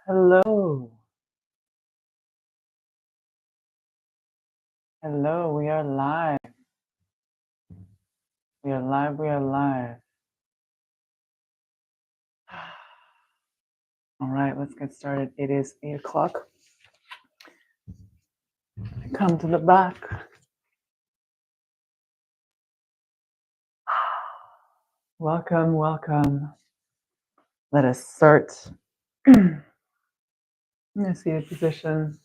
Hello. Hello, we are live. We are live. We are live. All right, let's get started. It is 8 o'clock. Come to the back. Welcome, welcome. Let us start in a seated position.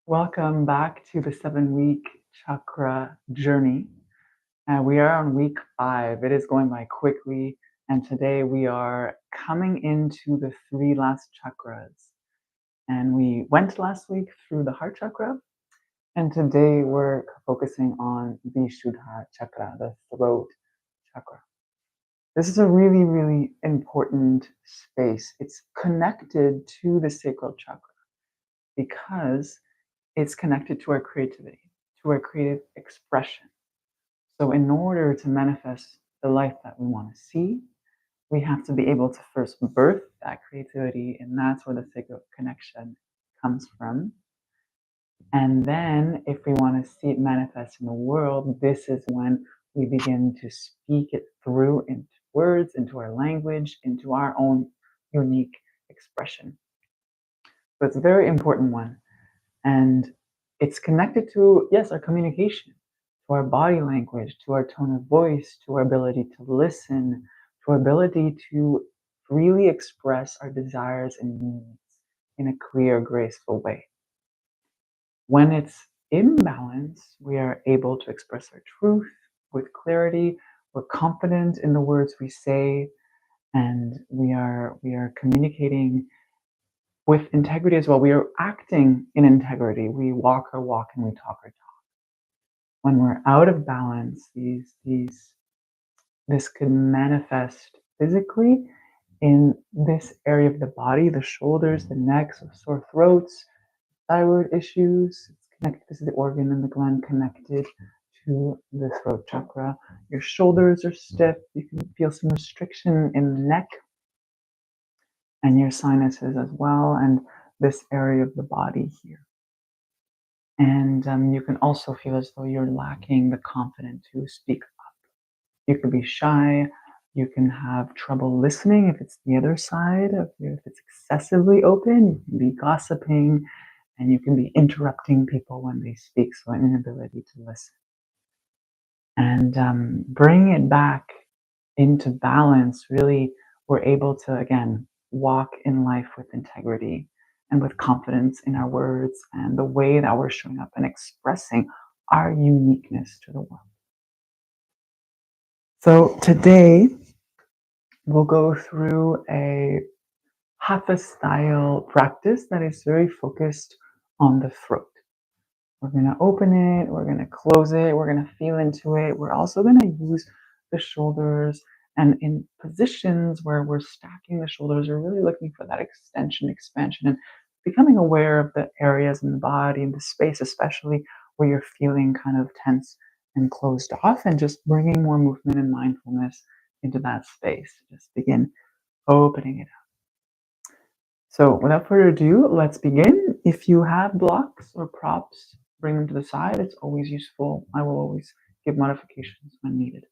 Welcome back to the 7-week chakra journey. We are on week 5. It is going by quickly. And today we are coming into the 3 last chakras. And we went last week through the heart chakra. And today we're focusing on Vishuddha chakra, the throat chakra. This is a really, really important space. It's connected to the sacral chakra because it's connected to our creativity, to our creative expression. So in order to manifest the life that we want to see, we have to be able to first birth that creativity, and that's where the sacral connection comes from. And then if we want to see it manifest in the world, this is when we begin to speak it through into words, into our language, into our own unique expression. So it's a very important one. And it's connected to, yes, our communication, to our body language, to our tone of voice, to our ability to listen, to our ability to freely express our desires and needs in a clear, graceful way. When it's imbalanced, we are able to express our truth with clarity. We're confident in the words we say, and we are communicating with integrity as well. We are acting in integrity. We walk our walk and we talk our talk. When we're out of balance, this could manifest physically in this area of the body, the shoulders, the neck, so sore throats, thyroid issues. It's connected. This is the organ and the gland connected to the throat chakra. Your shoulders are stiff. You can feel some restriction in the neck and your sinuses as well, and this area of the body here. And you can also feel as though you're lacking the confidence to speak up. You could be shy. You can have trouble listening if it's the other side, if it's excessively open. You can be gossiping, and you can be interrupting people when they speak, so an inability to listen. And bring it back into balance. Really, we're able to, again, walk in life with integrity and with confidence in our words and the way that we're showing up and expressing our uniqueness to the world. So today, we'll go through a hatha style practice that is very focused on the throat. We're going to open it, we're going to close it, we're going to feel into it. We're also going to use the shoulders, and in positions where we're stacking the shoulders, we're really looking for that extension, expansion, and becoming aware of the areas in the body and the space, especially where you're feeling kind of tense and closed off, and just bringing more movement and mindfulness into that space. Just begin opening it up. So without further ado, let's begin. If you have blocks or props, bring them to the side. It's always useful. I will always give modifications when needed.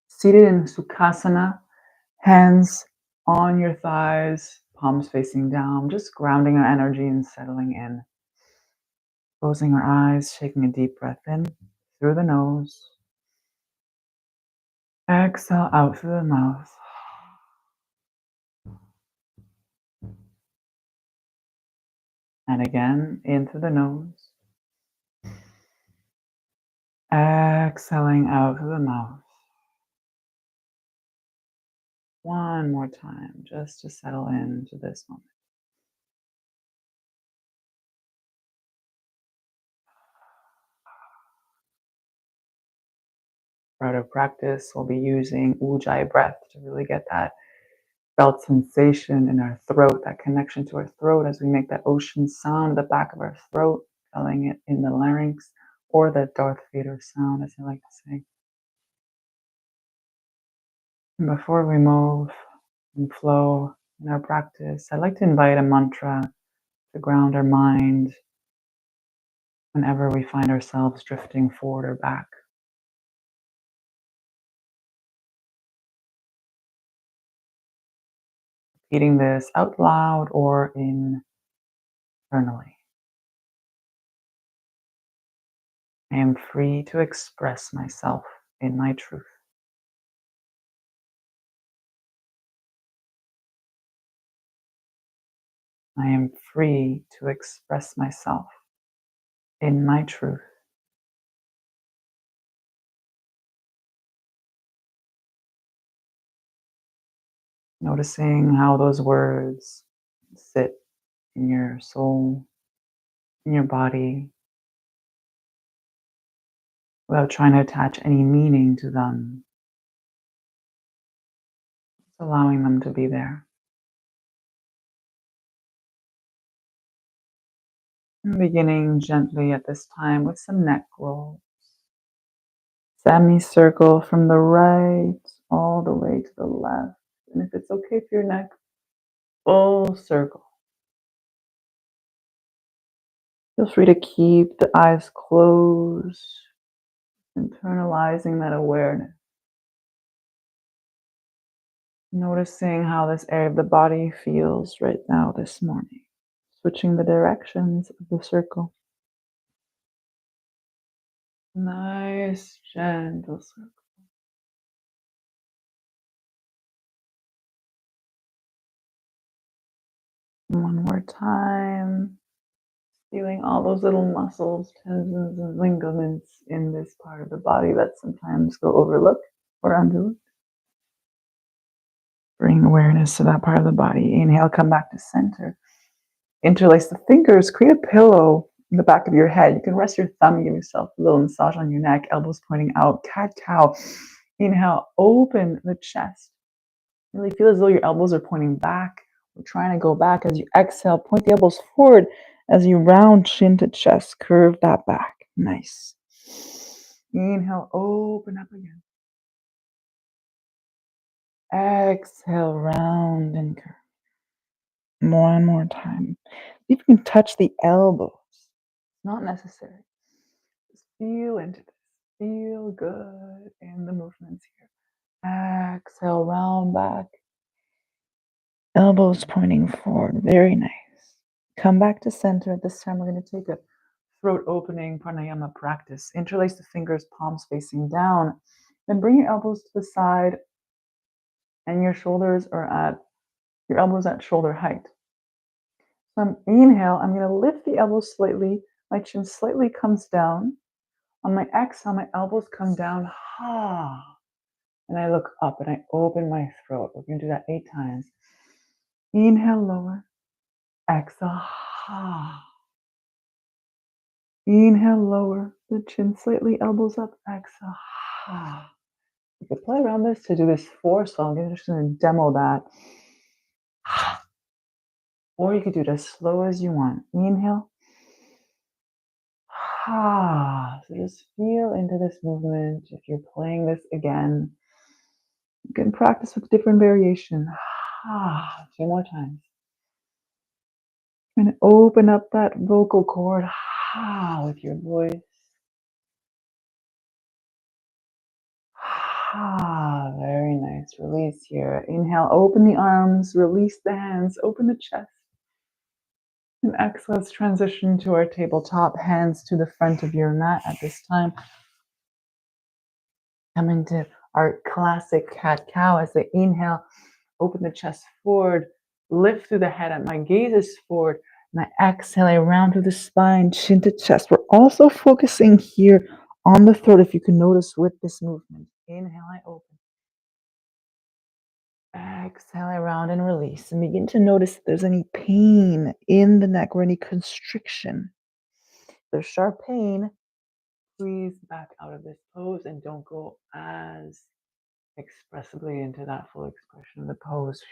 Seated in Sukhasana, hands on your thighs, palms facing down, just grounding our energy and settling in. Closing our eyes, taking a deep breath in through the nose. Exhale out through the mouth. And again, in through the nose. Exhaling out through the mouth. One more time, just to settle into this moment. For our practice, we'll be using Ujjayi breath to really get that felt sensation in our throat, that connection to our throat as we make that ocean sound at the back of our throat, feeling it in the larynx, or the Darth Vader sound, as I like to say. And before we move and flow in our practice, I'd like to invite a mantra to ground our mind whenever we find ourselves drifting forward or back. Repeating this out loud or internally. I am free to express myself in my truth. I am free to express myself in my truth. Noticing how those words sit in your soul, in your body, without trying to attach any meaning to them, just allowing them to be there. And beginning gently at this time with some neck rolls. Semicircle from the right all the way to the left. And if it's okay for your neck, full circle. Feel free to keep the eyes closed, internalizing that awareness. Noticing how this area of the body feels right now this morning. Switching the directions of the circle. Nice, gentle circle. One more time. Feeling all those little muscles, tendons, and ligaments in this part of the body that sometimes go overlooked or underlooked. Bring awareness to that part of the body. Inhale, come back to center. Interlace the fingers, create a pillow in the back of your head. You can rest your thumb and give yourself a little massage on your neck, elbows pointing out, cat-cow. Inhale, open the chest. Really feel as though your elbows are pointing back. We're trying to go back. As you exhale, point the elbows forward. As you round chin to chest, curve that back. Nice. Inhale, open up again. Exhale, round and curve. One more time. If you can touch the elbows, not necessary. Just feel into this. Feel good in the movements here. Exhale, round back. Elbows pointing forward. Very nice. Come back to center. At this time, we're going to take a throat opening pranayama practice. Interlace the fingers, palms facing down. Then bring your elbows to the side and your elbows at shoulder height. So inhale, I'm going to lift the elbows slightly. My chin slightly comes down. On my exhale, my elbows come down. Ha. And I look up and I open my throat. We're going to do that 8 times. Inhale, lower. Exhale. Ha. Inhale, lower. The chin slightly, elbows up. Exhale. Ha. You could play around this to do this 4 song. I'm just going to demo that. Or you could do it as slow as you want. Inhale. So just feel into this movement. If you're playing this again, you can practice with different variation. 2 more times. And open up that vocal cord with your voice. Very nice. Release here. Inhale, open the arms, release the hands, open the chest. And exhale, let's transition to our tabletop. Hands to the front of your mat at this time. Come into our classic cat-cow. As I inhale, open the chest forward, lift through the head, and my gaze is forward. And I exhale, I round through the spine, chin to chest. We're also focusing here on the throat, if you can notice with this movement. Inhale, I open. Exhale, I round and release. And begin to notice if there's any pain in the neck or any constriction. If there's sharp pain, please back out of this pose and don't go as expressively into that full expression of the pose.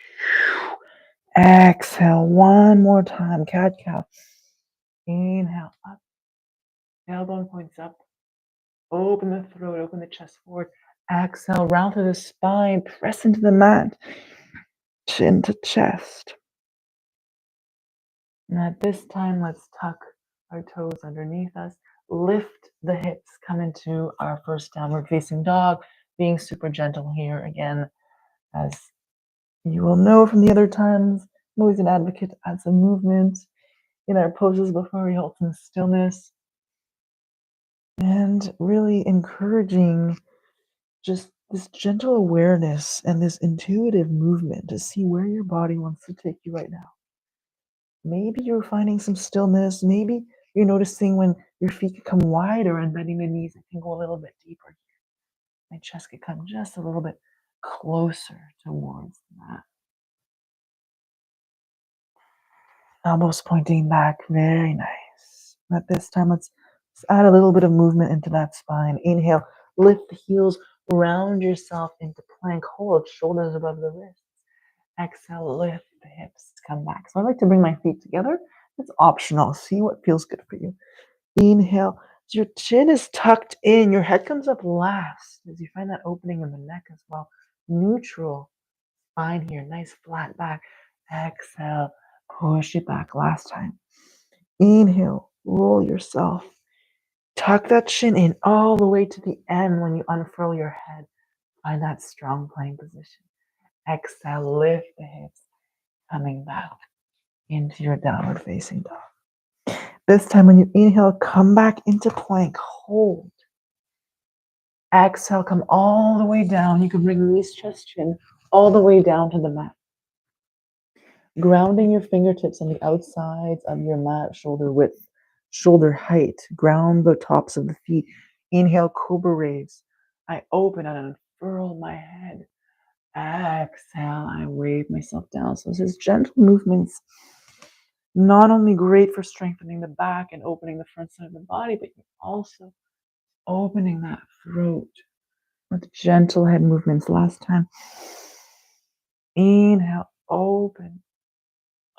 Exhale, one more time, cat-cow. Inhale, up. Tailbone points up. Open the throat, open the chest forward. Exhale, round through the spine, press into the mat, chin to chest. And at this time, let's tuck our toes underneath us, lift the hips, come into our first downward facing dog, being super gentle here again. As you will know from the other times, I'm always an advocate to add some movement in our poses before we hold some stillness. And really encouraging just this gentle awareness and this intuitive movement to see where your body wants to take you right now. Maybe you're finding some stillness. Maybe you're noticing when your feet can come wider and bending the knees, it can go a little bit deeper. My chest could come just a little bit closer towards that. Elbows pointing back, very nice. At this time, let's add a little bit of movement into that spine. Inhale, lift the heels, round yourself into plank hold, shoulders above the wrists. Exhale, lift the hips, come back. So I like to bring my feet together. It's optional. See what feels good for you. Inhale, so your chin is tucked in, your head comes up last as you find that opening in the neck as well. Neutral spine here, nice flat back. Exhale, push it back last time. Inhale, roll yourself. Tuck that chin in all the way to the end when you unfurl your head. Find that strong plank position. Exhale, lift the hips, coming back into your downward facing dog. This time when you inhale, come back into plank, hold. Exhale, come all the way down. You can bring knees, chest, chin all the way down to the mat. Grounding your fingertips on the outsides of your mat, shoulder width, shoulder height. Ground the tops of the feet. Inhale, cobra raise. I open and unfurl my head. Exhale, I wave myself down. So this is gentle movements, not only great for strengthening the back and opening the front side of the body, but also opening that throat with gentle head movements. Last time. Inhale, open.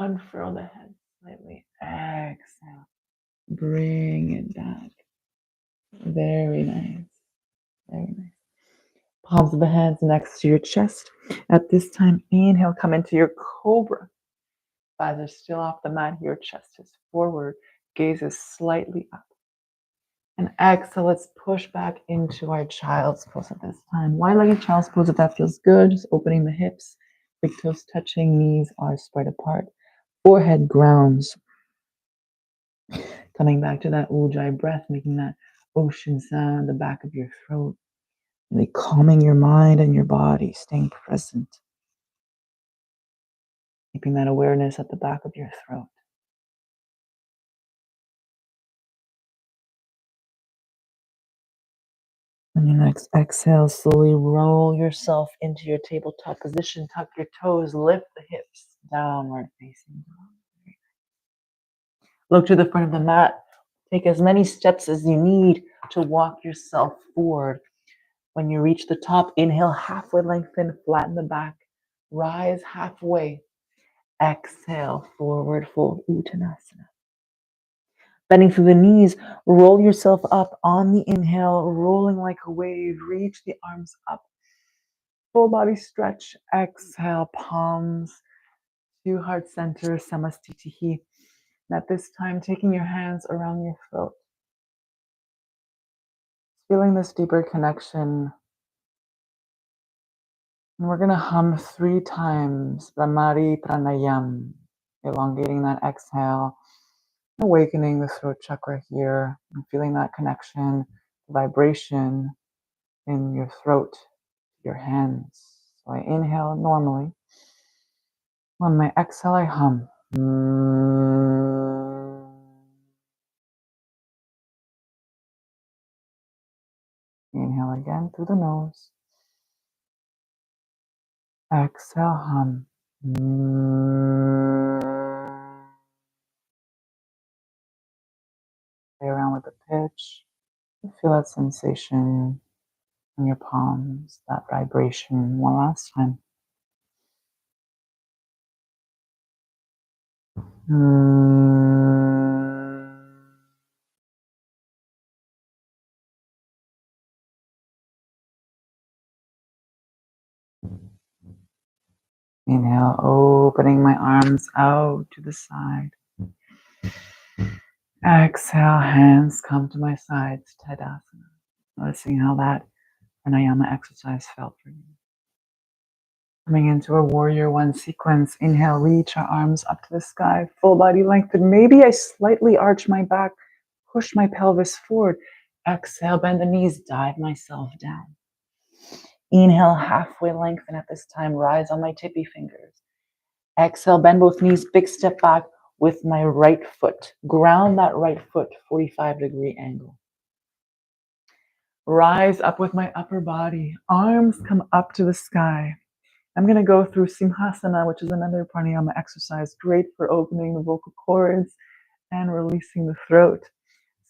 Unfurl the head slightly. Exhale. Bring it back. Very nice. Very nice. Palms of the hands next to your chest. At this time, inhale, come into your cobra. Thighs are still off the mat. Your chest is forward. Gaze is slightly up. And exhale, let's push back into our child's pose at this time. Wide-legged child's pose, if that feels good, just opening the hips. Big toes touching, knees are spread apart. Forehead grounds. Coming back to that ujjayi breath, making that ocean sound in the back of your throat. Really calming your mind and your body, staying present. Keeping that awareness at the back of your throat. On your next exhale, slowly roll yourself into your tabletop position. Tuck your toes, lift the hips, downward facing dog. Look to the front of the mat. Take as many steps as you need to walk yourself forward. When you reach the top, inhale, halfway lengthen, flatten the back. Rise halfway. Exhale, forward fold, Uttanasana. Bending through the knees, roll yourself up on the inhale, rolling like a wave. Reach the arms up. Full body stretch. Exhale, palms to heart center, Samastitihi. And at this time, taking your hands around your throat. Feeling this deeper connection. And we're going to hum 3 times Brahmari Pranayam, elongating that exhale, awakening the throat chakra here, and feeling that connection, vibration in your throat, your hands. So I inhale normally. On my exhale, I hum. Inhale again through the nose. Exhale, hum. Play around with the pitch. Feel that sensation in your palms, that vibration. One last time. Inhale, opening my arms out to the side. Exhale, hands come to my sides, Tadasana. Noticing how that pranayama exercise felt for you. Coming into a warrior one sequence. Inhale, reach our arms up to the sky, full body lengthen. Maybe I slightly arch my back, push my pelvis forward. Exhale, bend the knees, dive myself down. Inhale, halfway lengthen at this time, rise on my tippy fingers. Exhale, bend both knees, big step back with my right foot. Ground that right foot, 45-degree angle. Rise up with my upper body. Arms come up to the sky. I'm going to go through Simhasana, which is another pranayama exercise, great for opening the vocal cords and releasing the throat.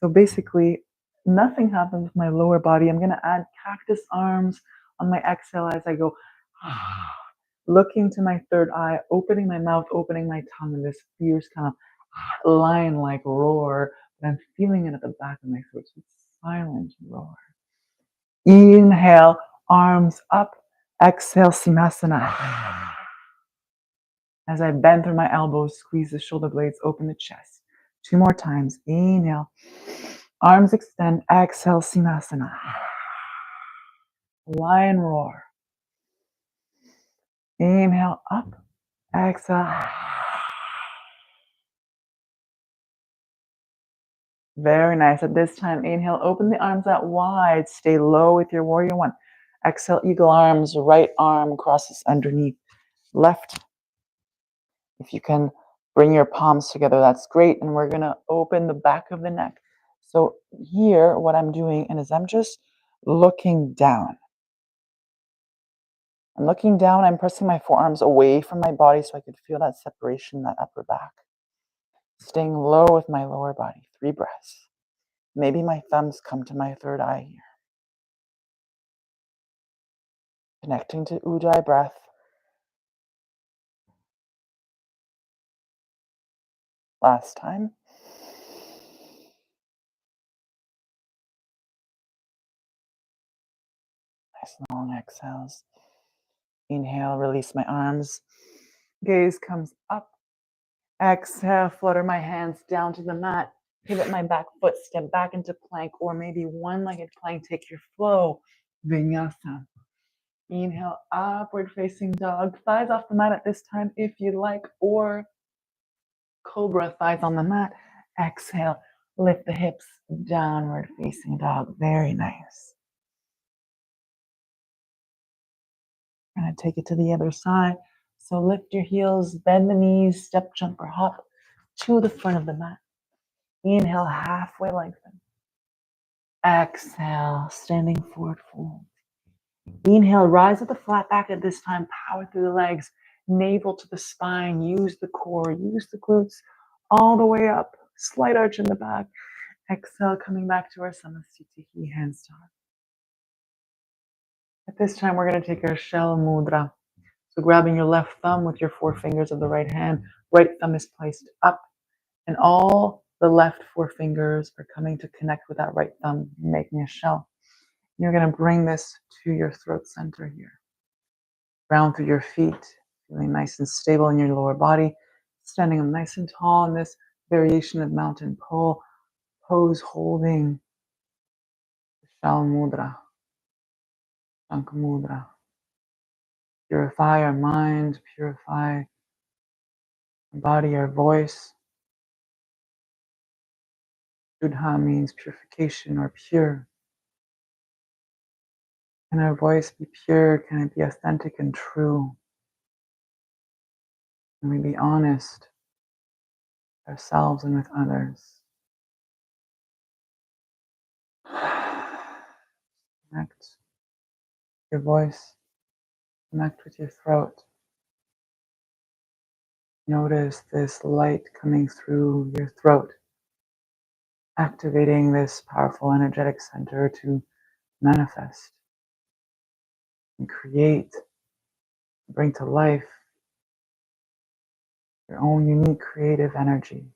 So basically, nothing happens with my lower body. I'm going to add cactus arms on my exhale as I go, looking to my third eye, opening my mouth, opening my tongue in this fierce kind of lion-like roar. But I'm feeling it at the back of my throat. So it's silent roar. Inhale, arms up. Exhale, Simhasana. As I bend through my elbows, squeeze the shoulder blades, open the chest. 2 more times. Inhale. Arms extend. Exhale, Simhasana. Lion roar. Inhale, up. Exhale. Very nice. At this time, inhale, open the arms out wide. Stay low with your warrior one. Exhale, eagle arms. Right arm crosses underneath left. If you can bring your palms together, that's great. And we're going to open the back of the neck. So here, what I'm doing is I'm just looking down. I'm looking down. I'm pressing my forearms away from my body so I could feel that separation, that upper back. Staying low with my lower body. 3 breaths. Maybe my thumbs come to my third eye here. Connecting to Ujjayi breath. Last time. Nice long exhales. Inhale, release my arms. Gaze comes up. Exhale, flutter my hands down to the mat. Pivot my back foot, step back into plank, or maybe one-legged plank. Take your flow. Vinyasa. Inhale, upward facing dog. Thighs off the mat at this time if you'd like, or cobra, thighs on the mat. Exhale, lift the hips, downward facing dog. Very nice. I'm going to take it to the other side. So lift your heels, bend the knees, step, jump, or hop to the front of the mat. Inhale, halfway lengthen. Exhale, standing forward fold. Inhale, rise with the flat back at this time. Power through the legs, navel to the spine. Use the core, use the glutes all the way up. Slight arch in the back. Exhale, coming back to our Samasthiti, handstand. At this time, we're going to take our shell mudra. So grabbing your left thumb with your 4 fingers of the right hand, right thumb is placed up, and all the left 4 fingers are coming to connect with that right thumb, making a shell. You're going to bring this to your throat center here. Round through your feet, feeling nice and stable in your lower body, standing up nice and tall in this variation of mountain pose, holding the shell mudra, shankh mudra. Purify our mind, purify our body, our voice. Shuddha means purification or pure. Can our voice be pure? Can it be authentic and true? Can we be honest with ourselves and with others? Connect your voice, connect with your throat. Notice this light coming through your throat, activating this powerful energetic center to manifest and create, bring to life your own unique creative energy,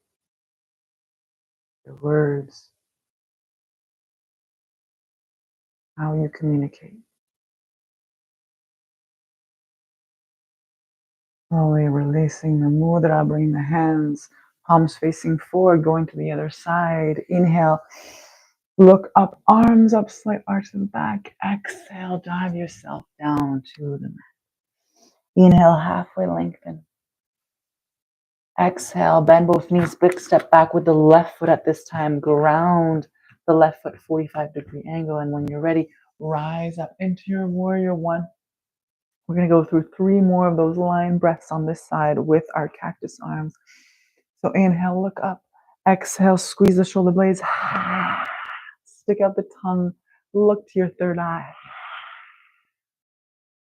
your words, how you communicate. Slowly releasing the mudra, bring the hands, palms facing forward, going to the other side. Inhale, look up, arms up, slight arch to the back. Exhale, dive yourself down to the mat. Inhale, halfway lengthen. Exhale, bend both knees, big step back with the left foot at this time. Ground the left foot 45-degree angle. And when you're ready, rise up into your warrior one. We're going to go through 3 more of those lion breaths on this side with our cactus arms. So inhale, look up. Exhale, squeeze the shoulder blades. Stick out the tongue. Look to your third eye.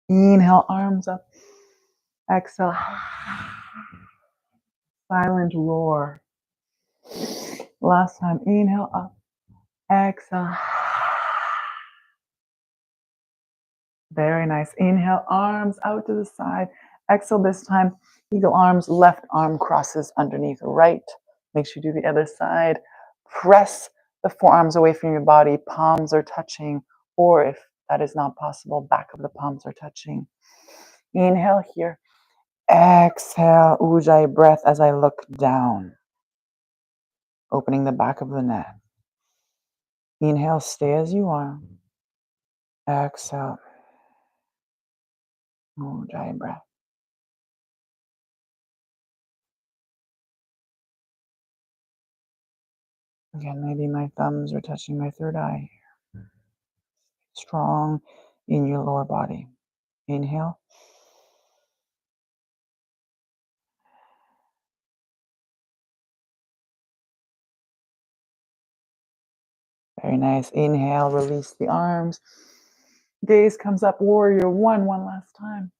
Inhale, arms up. Exhale. Silent roar. Last time. Inhale up. Exhale. Very nice. Inhale, arms out to the side. Exhale this time. Eagle arms, left arm crosses underneath right. Make sure you do the other side. Press the forearms away from your body. Palms are touching, or if that is not possible, back of the palms are touching. Inhale here. Exhale, Ujjayi breath as I look down. Opening the back of the neck. Inhale, stay as you are. Exhale. Ujjayi breath. Again, maybe my thumbs are touching my third eye. Strong in your lower body. Inhale. Very nice. Inhale, release the arms. Gaze comes up, warrior one last time.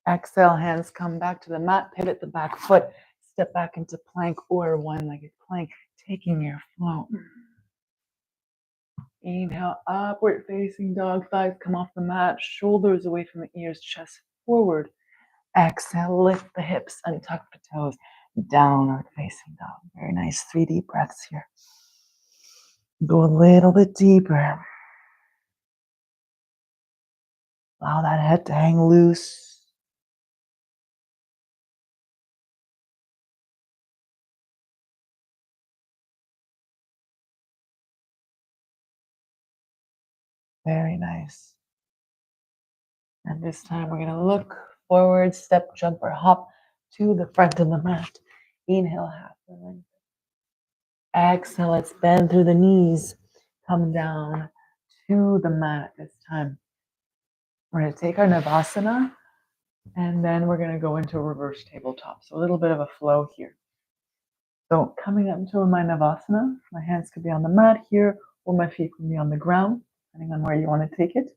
Exhale, hands come back to the mat, pivot the back foot, step back into plank or one-legged plank, taking your flow. Inhale, upward facing dog, thighs come off the mat, shoulders away from the ears, chest forward. Exhale, lift the hips, untuck the toes, downward facing dog. Very nice. 3 deep breaths here. Go a little bit deeper. Allow that head to hang loose. Very nice. And this time we're going to look forward, step, jump, or hop to the front of the mat. Inhale, half the length. Exhale, let's bend through the knees. Come down to the mat this time. We're going to take our Navasana, and then we're going to go into a reverse tabletop. So a little bit of a flow here. So coming up into my Navasana, my hands could be on the mat here, or my feet can be on the ground, depending on where you want to take it.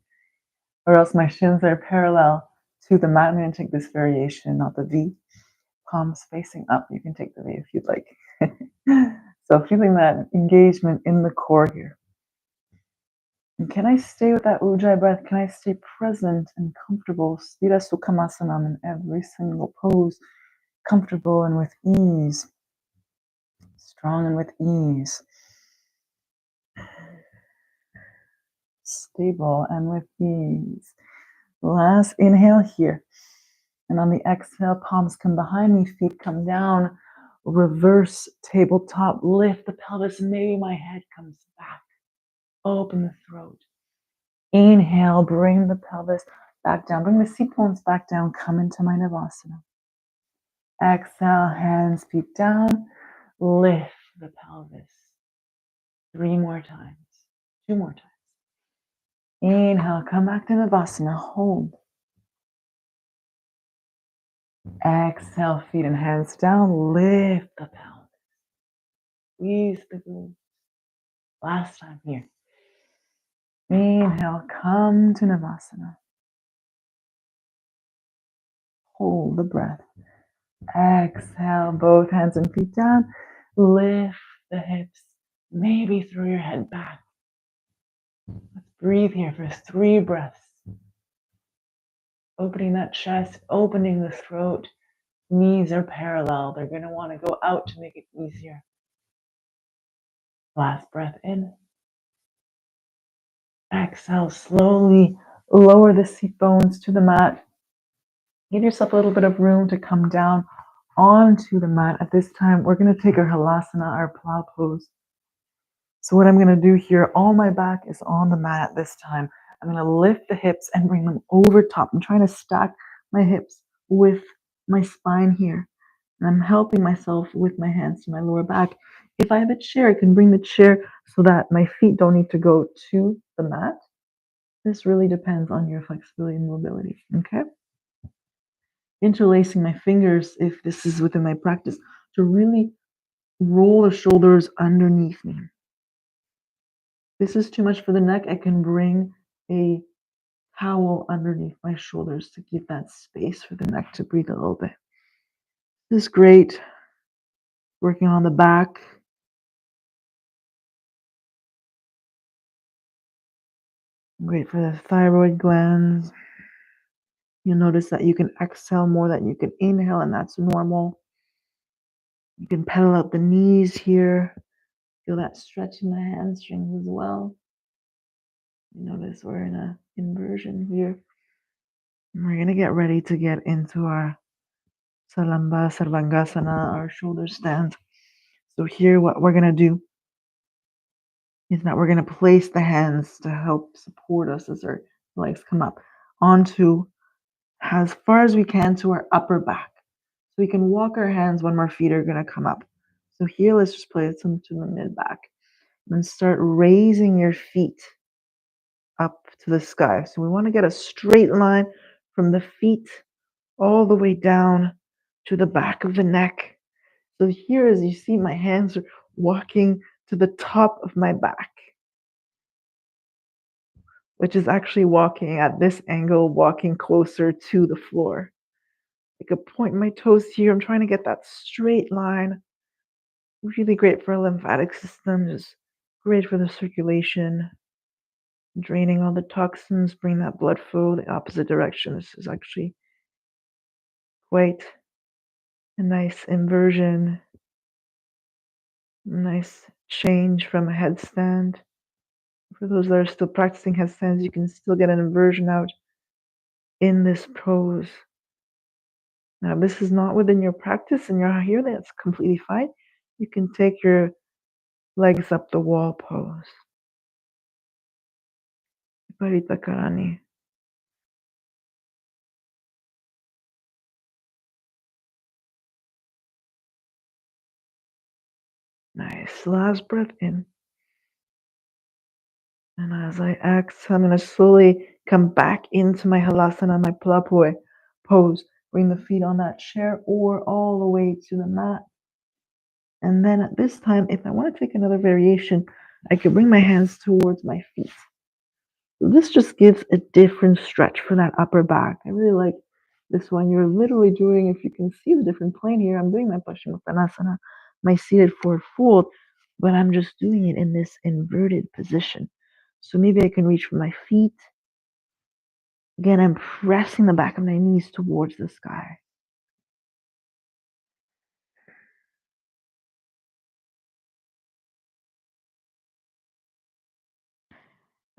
Or else my shins are parallel to the mat. I'm going to take this variation, not the V. Palms facing up. You can take the V if you'd like. So feeling that engagement in the core here. And can I stay with that Ujjayi breath? Can I stay present and comfortable? Sthira Sukhasasanam in every single pose. Comfortable and with ease. Strong and with ease. Stable and with ease. Last inhale here. And on the exhale, palms come behind me, feet come down. Reverse tabletop, lift the pelvis. Maybe my head comes back. Open the throat. Inhale, bring the pelvis back down. Bring the seat bones back down. Come into my Navasana. Exhale, hands, feet down. Lift the pelvis. 3 more times. 2 more times. Inhale, come back to Navasana. Hold. Exhale, feet and hands down. Lift the pelvis. Squeeze the glutes. Last time here. Inhale, come to Navasana. Hold the breath. Exhale, both hands and feet down. Lift the hips. Maybe throw your head back. Let's breathe here for 3 breaths. Opening that chest, opening the throat. Knees are parallel. They're going to want to go out to make it easier. Last breath in. Exhale, slowly lower the seat bones to the mat. Give yourself a little bit of room to come down onto the mat. At this time, we're going to take our halasana, our plow pose. So what I'm going to do here, all my back is on the mat at this time. I'm going to lift the hips and bring them over top. I'm trying to stack my hips with my spine here. And I'm helping myself with my hands to my lower back. If I have a chair, I can bring the chair so that my feet don't need to go to the mat. This really depends on your flexibility and mobility, okay? Interlacing my fingers, if this is within my practice, to really roll the shoulders underneath me. This is too much for the neck. I can bring a towel underneath my shoulders to give that space for the neck to breathe a little bit. This is great. Working on the back. Great for the thyroid glands. You'll notice that you can exhale more than you can inhale, and that's normal. You can pedal out the knees here. Feel that stretch in the hamstrings as well. You notice we're in an inversion here. And we're going to get ready to get into our Salamba Sarvangasana, our shoulder stand. So here what we're going to do is that we're going to place the hands to help support us as our legs come up onto as far as we can to our upper back. So we can walk our hands when our feet are going to come up. So here, let's just place them to the mid back and start raising your feet up to the sky. So we want to get a straight line from the feet all the way down to the back of the neck. So here, as you see, my hands are walking to the top of my back, which is actually walking at this angle, walking closer to the floor. I could point my toes here. I'm trying to get that straight line. Really great for a lymphatic system, just great for the circulation, draining all the toxins, bring that blood flow the opposite direction. This is actually quite a nice inversion, nice change from a headstand. For those that are still practicing headstands, you can still get an inversion out in this pose. Now, this is not within your practice and you're here, that's completely fine. You can take your legs up the wall pose. Viparita Karani. Nice. Last breath in. And as I exhale, I'm going to slowly come back into my halasana, my palapoe pose. Bring the feet on that chair or all the way to the mat. And then at this time, if I want to take another variation, I could bring my hands towards my feet. So this just gives a different stretch for that upper back. I really like this one. You're literally doing, if you can see the different plane here, I'm doing my Paschimottanasana, my seated forward fold, but I'm just doing it in this inverted position. So maybe I can reach for my feet. Again, I'm pressing the back of my knees towards the sky.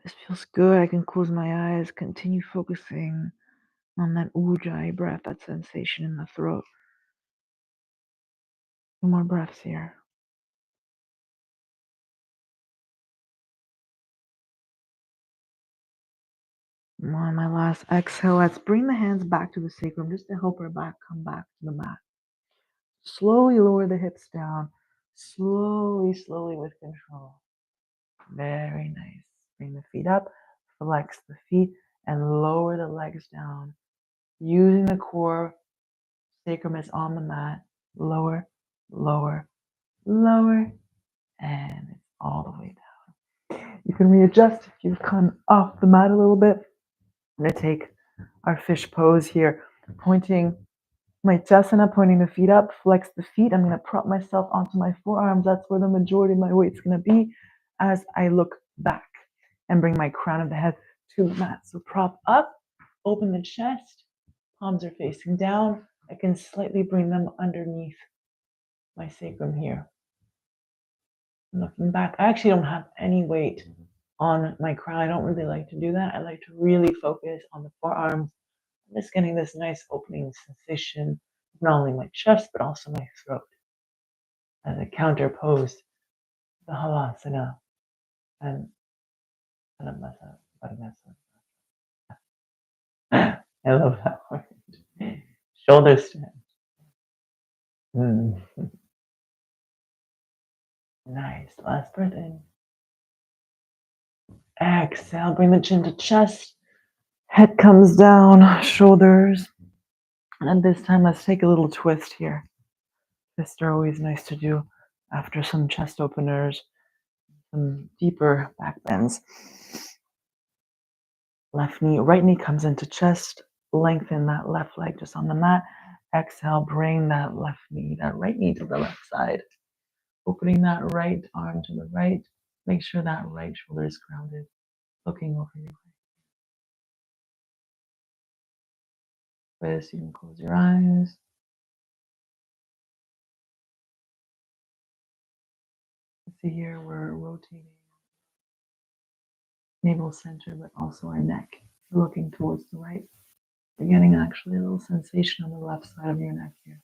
This feels good. I can close my eyes, continue focusing on that ujjayi breath, that sensation in the throat. 2 more breaths here. On my last exhale, let's bring the hands back to the sacrum just to help our back come back to the mat. Slowly lower the hips down. Slowly, slowly with control. Very nice. Bring the feet up, flex the feet, and lower the legs down. Using the core, sacrum is on the mat. Lower, lower, lower, and it's all the way down. You can readjust if you've come off the mat a little bit. I'm going to take our fish pose here, pointing my chasana, pointing the feet up, flex the feet. I'm going to prop myself onto my forearms. That's where the majority of my weight's going to be as I look back and bring my crown of the head to the mat. So prop up, open the chest, palms are facing down. I can slightly bring them underneath my sacrum here. Looking back, I actually don't have any weight on my crown. I don't really like to do that. I like to really focus on the forearms, I'm just getting this nice opening sensation of not only my chest but also my throat as a counterpose to the halasana and Paramasa. Paramasa. I love that word. Shoulder stand. Mm. Nice. Last breath in. Exhale. Bring the chin to chest. Head comes down. Shoulders. And this time, let's take a little twist here. Twists are always nice to do after some chest openers, some deeper back bends. Left knee, right knee comes into chest. Lengthen that left leg just on the mat. Exhale, bring that left knee, that right knee to the left side. Opening that right arm to the right. Make sure that right shoulder is grounded. Looking over your wrist. You can close your eyes. See here, we're rotating navel center, but also our neck. We're looking towards the right. You're getting actually a little sensation on the left side of your neck here.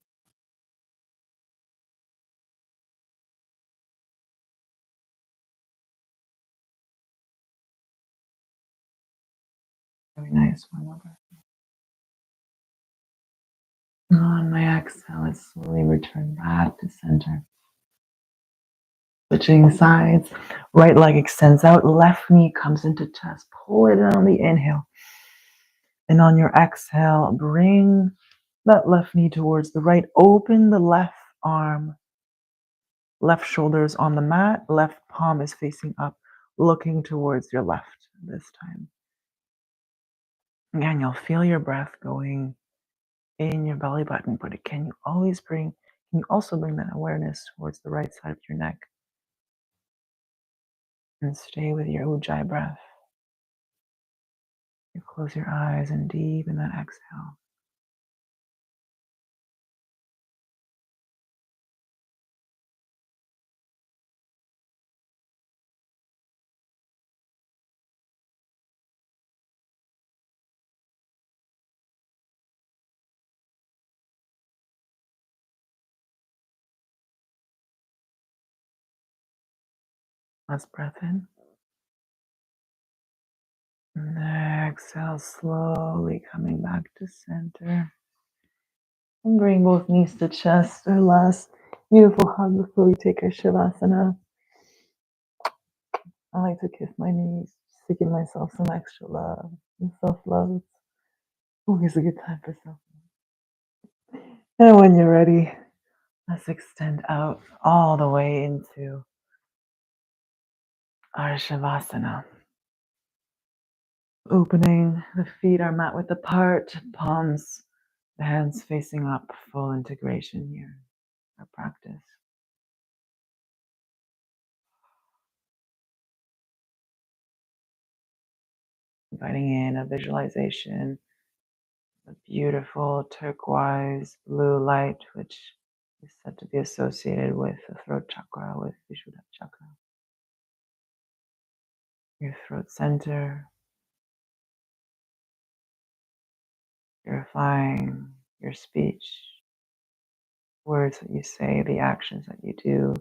Very nice. One more breath. On my exhale, I slowly return back to center. Switching sides. Right leg extends out. Left knee comes into chest. Pull it in on the inhale. And on your exhale, bring that left knee towards the right. Open the left arm. Left shoulder is on the mat. Left palm is facing up, looking towards your left this time. Again, you'll feel your breath going in your belly button, but can you also bring that awareness towards the right side of your neck and stay with your ujjayi breath. You close your eyes and deepen that exhale. Last breath in. And exhale, slowly coming back to center. And bring both knees to chest. Our last beautiful hug before we take our Shavasana. I like to kiss my knees, just to give myself some extra love and self-love. It's always a good time for self-love. And when you're ready, let's extend out all the way into our Shavasana. Opening the feet are mat width apart, palms, the hands facing up, full integration here, our practice. Inviting in a visualization, a beautiful turquoise blue light, which is said to be associated with the throat chakra, with Vishuddha chakra. Your throat center, purifying your speech, words that you say, the actions that you do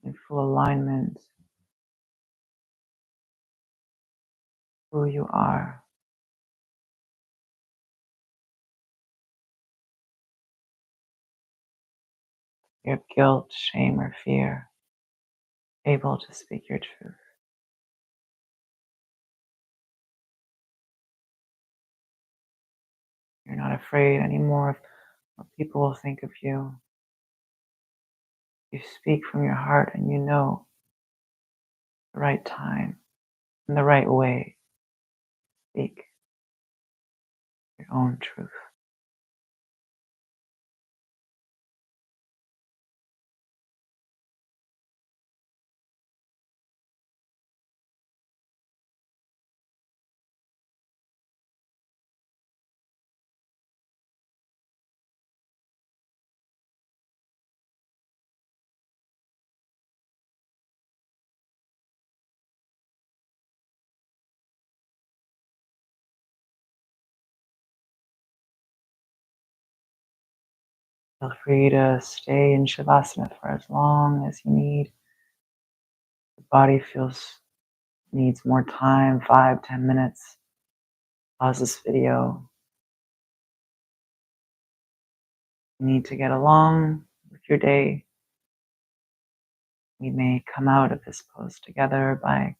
in full alignment, who you are. Your guilt, shame, or fear, able to speak your truth. You're not afraid anymore of what people will think of you. You speak from your heart and you know the right time and the right way to speak your own truth. Feel free to stay in Shavasana for as long as you need. The body needs more time, 5-10 minutes. Pause this video. You need to get along with your day. We may come out of this pose together by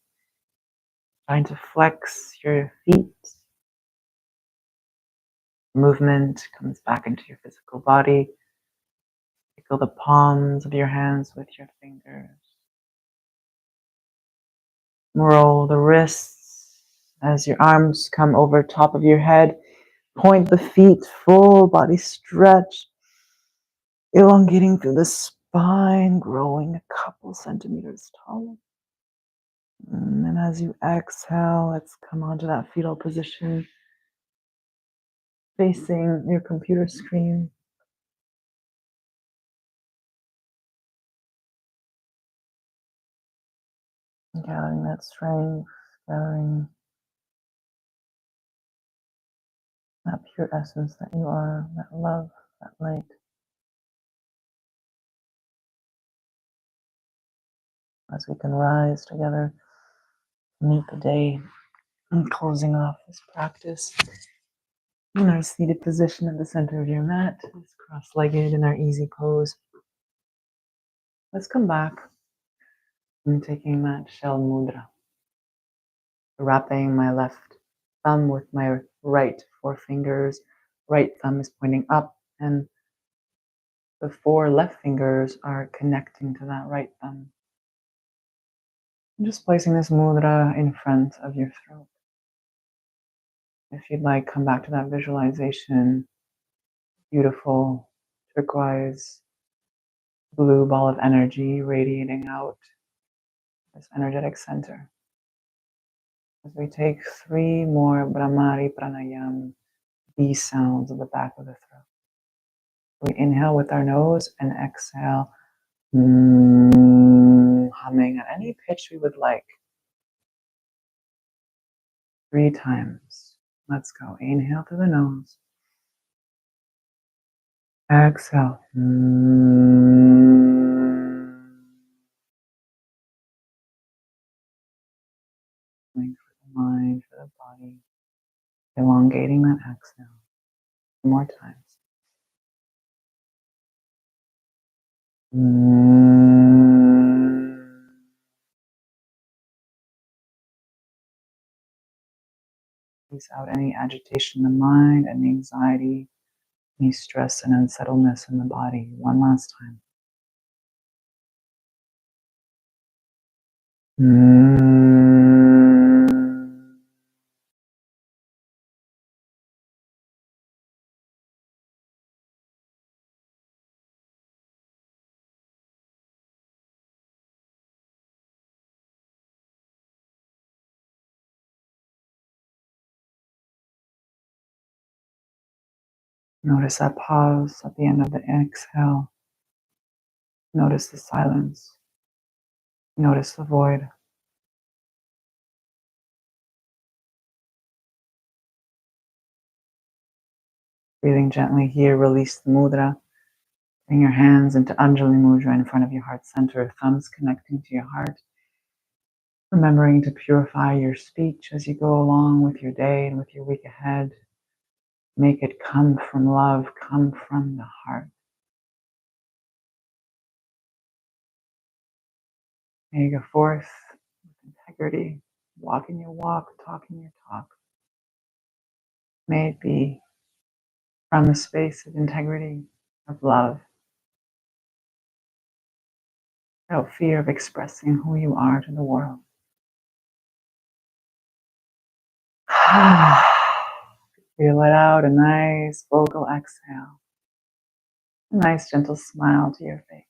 trying to flex your feet. Movement comes back into your physical body. Tickle the palms of your hands with your fingers. Roll the wrists as your arms come over top of your head. Point the feet, full body stretch, elongating through the spine, growing a couple centimeters taller. And then as you exhale, let's come onto that fetal position, facing your computer screen. Gathering that strength, gathering that pure essence that you are, that love, that light. As we can rise together, meet the day, and closing off this practice in our seated position at the center of your mat, just cross-legged in our easy pose. Let's come back and taking that shell mudra, wrapping my left thumb with my right forefingers. Right thumb is pointing up, and the 4 left fingers are connecting to that right thumb. I'm just placing this mudra in front of your throat. If you'd like, come back to that visualization. Beautiful turquoise blue ball of energy radiating out this energetic center. As we take 3 more Brahmari Pranayam, these sounds of the back of the throat. We inhale with our nose and exhale, humming at any pitch we would like. 3 times. Let's go. Inhale through the nose. Exhale. For the mind, for the body. Elongating that exhale. 2 more times. Release out any agitation in the mind, any anxiety, any stress and unsettledness in the body. 1 last time. Notice that pause at the end of the exhale. Notice the silence. Notice the void. Breathing gently here, release the mudra. Bring your hands into Anjali Mudra in front of your heart center, thumbs connecting to your heart. Remembering to purify your speech as you go along with your day and with your week ahead. Make it come from love, come from the heart. May you go forth with integrity, walk in your walk, talk in your talk. May it be from a space of integrity, of love, without fear of expressing who you are to the world. You let out a nice vocal exhale, a nice gentle smile to your face.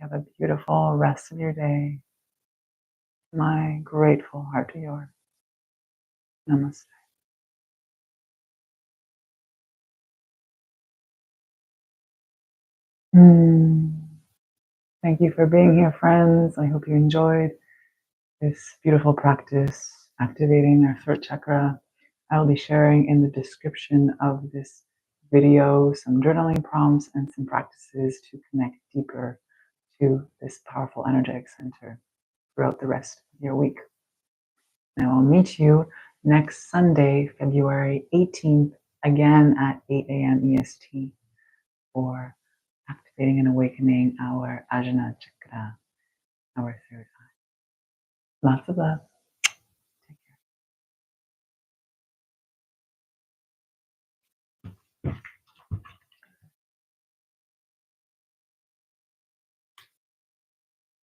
You have a beautiful rest of your day. My grateful heart to yours. Namaste. Thank you for being here, friends. I hope you enjoyed this beautiful practice, activating our throat chakra. I will be sharing in the description of this video, some journaling prompts, and some practices to connect deeper to this powerful energetic center throughout the rest of your week. Now, I'll meet you next Sunday, February 18th, again at 8 a.m. EST for activating and awakening our Ajna Chakra, our third eye. Lots of love.